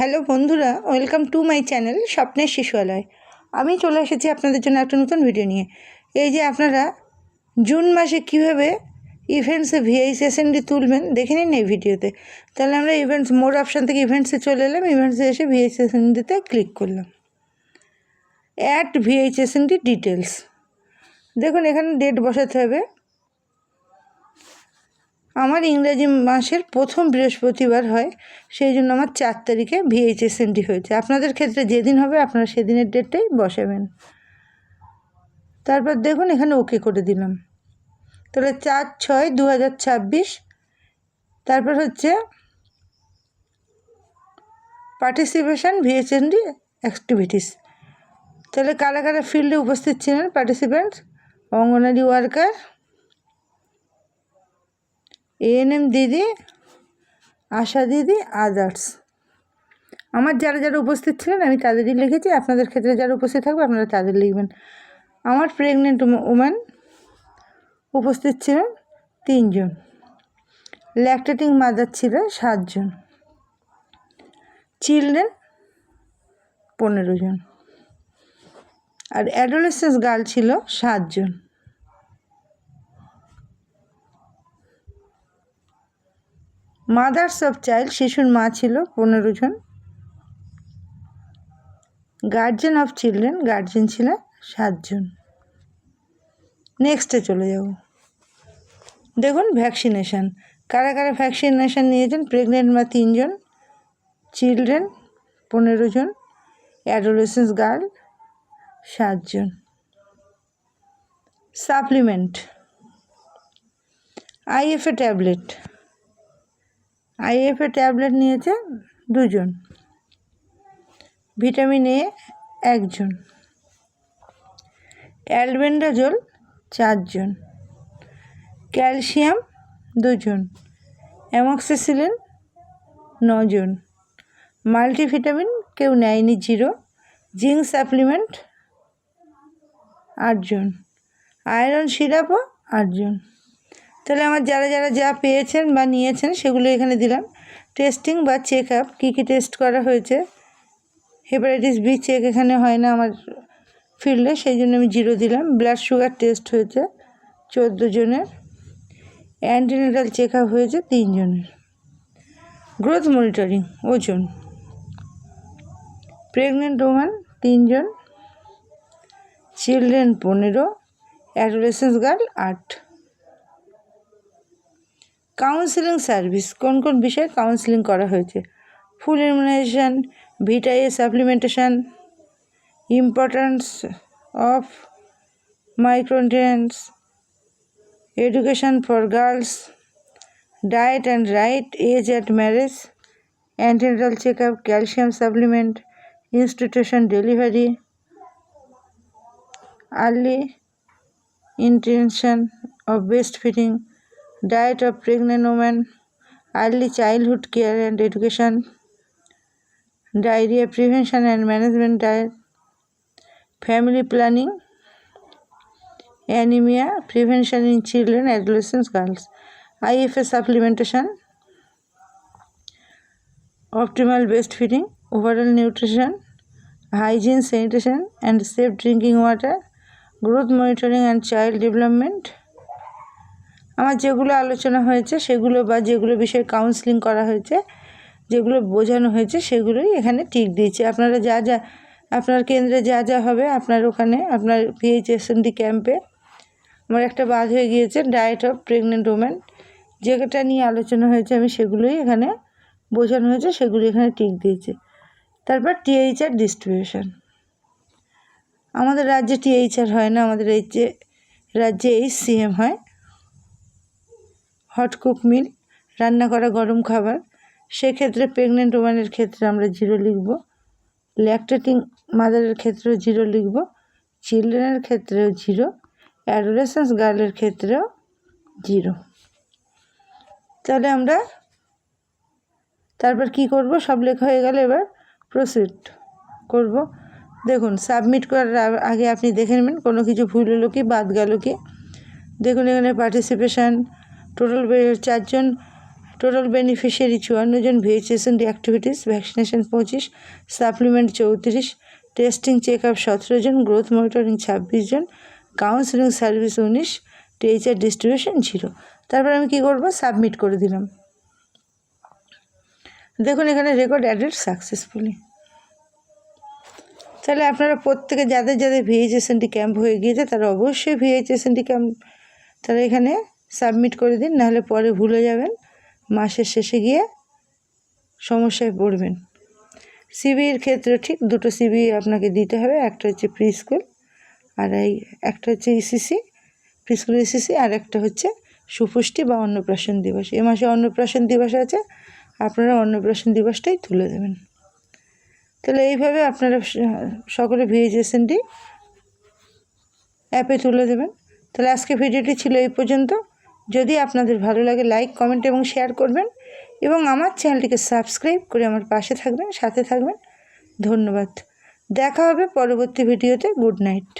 Hello বন্ধুরা, welcome to my channel স্বপ্নের শিশুয়ালয়। আমি চলে এসেছি আপনাদের জন্য একটা নতুন ভিডিও নিয়ে। এই যে আপনারা জুন মাসে কীভাবে ইভেন্টসে ভিআইএসএনডি তুলবেন দেখে নিন এই ভিডিওতে। তাহলে আমরা ইভেন্টস মোড অপশান থেকে ইভেন্টসে চলে এলাম, ইভেন্টসে এসে ভিআইএসএনডিতে ক্লিক করলাম। অ্যাড ভিআইএসএনডি ডিটেলস, দেখুন এখানে ডেট বসাতে হবে। আমার ইংরেজি মাসের প্রথম বৃহস্পতিবার হয়, সেই জন্য আমার 4 তারিখে ভিএইচএসএনডি হয়েছে। আপনাদের ক্ষেত্রে যেদিন হবে আপনারা সেদিনের ডেটটাই বসাবেন। তারপর দেখুন এখানে ওকে করে দিলাম। তাহলে 4/6/2026। তারপর হচ্ছে পার্টিসিপেশন ভিএইচএসএনডি অ্যাক্টিভিটিস। তাহলে কারা কারা ফিল্ডে উপস্থিত ছিলেন পার্টিসিপেন্টস: অঙ্গনারী ওয়ার্কার, এএনএম দিদি, আশা দিদি, আদার্স। আমার যারা যারা উপস্থিত ছিলেন আমি তাদেরই লিখেছি। আপনাদের ক্ষেত্রে যারা উপস্থিত থাকবে আপনারা তাদের লিখবেন। আমার প্রেগনেন্ট ওম্যান উপস্থিত ছিলেন 3 জন, ল্যাকটেটিং মাদার ছিল 7 জন, চিলড্রেন 15 জন, আর অ্যাডোলেসেন্স গার্ল ছিল 7 জন। মাদার্স অফ চাইল্ড, শিশুর মা ছিল 15 জন, গার্জেন অফ চিলড্রেন, গার্জেন ছিল 7 জন। নেক্সটে চলে যাব। দেখুন ভ্যাকসিনেশান, কারা কারা ভ্যাকসিনেশান নিয়েছেন: প্রেগনেন্ট মা 3 জন, চিলড্রেন 15 জন, অ্যাডোলেসেন্স গার্ল 7 জন। Supplement: IFA tablet, IFA tablet নিয়েছে 2 জন, ভিটামিন এ 1 জন, অ্যালবেন্ডাজোল 4 জন, ক্যালসিয়াম 2 জন, অ্যামক্সিসিলিন 9 জন, মাল্টিভিটামিন কেউ নেয়নি 0, জিঙ্ক সাপ্লিমেন্ট 8 জন, আয়রন সিরাপও 8 জন। তাহলে আমার যারা যারা যা পেয়েছেন বা নিয়েছেন সেগুলো এখানে দিলাম। টেস্টিং বা চেক আপ, কী কী টেস্ট করা হয়েছে: হেপাটাইটিস বি চেক এখানে হয় না আমার ফিল্ডে, সেই জন্য আমি 0 দিলাম। ব্লাড সুগার টেস্ট হয়েছে 14 জনের, অ্যান্টিনেটাল চেক আপ হয়েছে 3 জনের, গ্রোথ মনিটরিং ওজন, প্রেগনেন্ট ওম্যান 3 জন, children 15, adolescence girl 8। Counselling service, কোন কোন বিষয়ে কাউন্সেলিং করা হয়েছে: full immunisation, vita A supplementation, importance of micronutrients, education for girls, diet and right age at marriage, antenatal check up, calcium supplement, institution delivery, early intervention of breastfeeding, diet of pregnant women, early childhood care and education, diarrhea prevention and management diet, family planning, anemia prevention in children, adolescents, girls, IFA supplementation, optimal breastfeeding, overall nutrition, hygiene, sanitation and safe drinking water, growth monitoring and child development। আমার যেগুলো আলোচনা হয়েছে সেগুলো বা যেগুলো বিষয়ে counselling করা হয়েছে, যেগুলো বোঝানো হয়েছে সেগুলোই এখানে টিক দিয়েছি। আপনারা যা যা আপনার কেন্দ্রে যা যা হবে আপনার ওখানে আপনার ভিএইচএসএনডি ক্যাম্পে আমার একটা বাদ হয়ে গিয়েছে ডায়েট অফ প্রেগনেন্ট ওম্যান, যেটা নিয়ে আলোচনা হয়েছে আমি সেগুলোই এখানে বোঝানো হয়েছে, সেগুলো এখানে টিক দিয়েছি। তারপর টিএইচআর ডিস্ট্রিবিউশন, আমাদের রাজ্যে টিএইচআর হয় না, আমাদের এই যে রাজ্যে HCM হয়, হট কুক মিল, রান্না করা গরম খাবার। সেক্ষেত্রে প্রেগনেন্ট ওম্যানের ক্ষেত্রে আমরা 0 লিখব, ল্যাকটেটিং মাদারের ক্ষেত্রেও 0 লিখব, চিলড্রেনের ক্ষেত্রেও 0, অ্যাডোলেসেন্স গার্লের ক্ষেত্রেও 0। তাহলে আমরা তারপর কি করব, সব লেখা হয়ে গেলে এবার প্রসিড করব। দেখুন সাবমিট করার আগে আপনি দেখে নেবেন কোনো কিছু ভুল হলো কি বাদ গেল কি। দেখুন এখানে পার্টিসিপেশান টোটাল 4 জন, টোটাল বেনিফিশিয়ারি 54 জন, VHSND activities vaccination 25, supplement 34, testing check up 17 জন, গ্রোথ মনিটরিং 26 জন, কাউন্সিলিং সার্ভিস 19, টিচার ডিস্ট্রিবিউশন 0। তারপর আমি কি করব, সাবমিট করে দিলাম। দেখুন এখানে রেকর্ড অ্যাডেড সাকসেসফুলি। তাহলে আপনারা প্রত্যেকে যাদের যাদের VHSND ক্যাম্প হয়ে গিয়েছে তারা অবশ্যই VHSND ক্যাম্প তারা এখানে সাবমিট করে দিন, নাহলে পরে ভুলে যাবেন, মাসের শেষে গিয়ে সমস্যায় পড়বেন। সিবির ক্ষেত্রে ঠিক দুটো সিবি আপনাকে দিতে হবে, একটা হচ্ছে প্রি স্কুল আর একটা হচ্ছে ECC প্রি স্কুল ECC, আর একটা হচ্ছে সুপুষ্টি বা অন্নপ্রাশন দিবস। এ মাসে অন্নপ্রাশন দিবস আছে, আপনারা অন্নপ্রাশন দিবসটাই তুলে দেবেন। তাহলে এইভাবে আপনারা সকলে VHSND অ্যাপে তুলে দেবেন। তাহলে আজকে ভিডিওটি ছিল এই পর্যন্ত। যদি আপনাদের ভালো লাগে লাইক, কমেন্ট এবং শেয়ার করবেন এবং আমার চ্যানেলটিকে সাবস্ক্রাইব করে আমার পাশে থাকবেন, সাথে থাকবেন। ধন্যবাদ। দেখা হবে পরবর্তী ভিডিওতে। Good night.